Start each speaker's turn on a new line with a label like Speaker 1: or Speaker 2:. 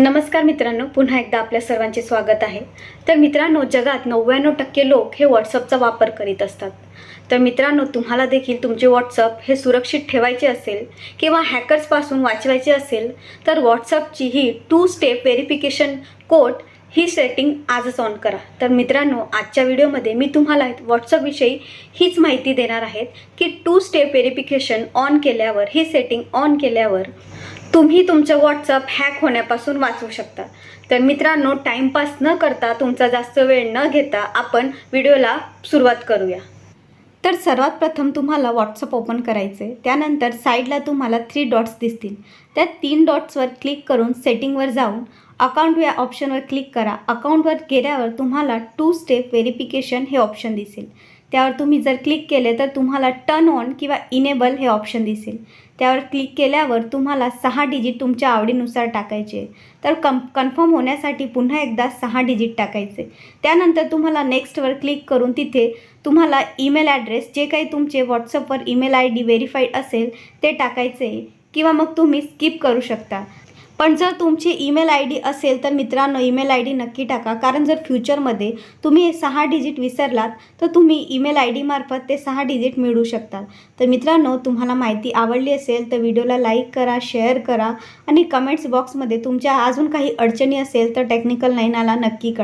Speaker 1: नमस्कार मित्रांनो, पुन्हा एकदा आपल्या सर्वांचे स्वागत आहे। तर मित्रांनो, जगात 99% लोक हे व्हॉट्सअपचा वापर करीत असतात। तर मित्रांनो, तुम्हाला देखील तुमचे व्हॉट्सअप हे सुरक्षित ठेवायचे असेल किंवा हॅकर्सपासून वाचवायचे असेल तर व्हॉट्सअपची ही 2 स्टेप व्हेरिफिकेशन कोड ही सेटिंग आजच ऑन करा। तर मित्रांनो, आजच्या व्हिडिओमध्ये मी तुम्हाला व्हॉट्सअपविषयी हीच माहिती देणार आहे की 2 स्टेप व्हेरिफिकेशन ऑन केल्यावर, ही सेटिंग ऑन केल्यावर तुम्ही तुमचं व्हॉट्सअप हॅक होण्यापासून वाचवू शकता। तर मित्रांनो, टाइमपास न करता, तुमचा जास्त वेळ न घेता आपण व्हिडिओला सुरुवात करूया। तर सर्वात प्रथम तुम्हाला व्हॉट्सअप ओपन करायचे। त्यानंतर साईडला तुम्हाला 3 डॉट्स दिसतील। त्या 3 डॉट्सवर क्लिक करून सेटिंगवर जाऊन अकाउंट या ऑप्शनवर क्लिक करा। अकाउंटवर गेल्यावर तुम्हाला 2 स्टेप व्हेरिफिकेशन हे ऑप्शन दिसेल। त्यावर तुम्ही जर क्लिक केले तर तुम्हाला टर्न ऑन किंवा इनेबल हे ऑप्शन दिसेल। त्यावर क्लिक केल्यावर तुम्हाला 6 डिजिट तुमच्या आवडीनुसार टाकायचे। तर कन्फर्म होण्यासाठी पुन्हा एकदा 6 डिजिट टाकायचे। त्यानंतर तुम्हाला नेक्स्टवर क्लिक करून तिथे तुम्हाला ईमेल ॲड्रेस, जे काही तुमचे व्हॉट्सअपवर ईमेल ID व्हेरीफाईड असेल ते टाकायचे किंवा मग तुम्ही स्किप करू शकता। पण जर तुमची ईमेल ID असेल तर मित्रांनो, ईमेल ID नक्की टाका, कारण जर फ्युचरमध्ये तुम्ही 6 डिजिट विसरलात तर तुम्ही ईमेल ID मार्फत ते 6 डिजिट मिळवू शकता। तर मित्रांनो, तुम्हाला माहिती आवडली असेल तर व्हिडिओला लाईक करा, शेअर करा आणि कमेंट्स बॉक्समध्ये तुमच्या अजून काही अडचणी असेल तर टेक्निकल 9ला नक्की कळवा।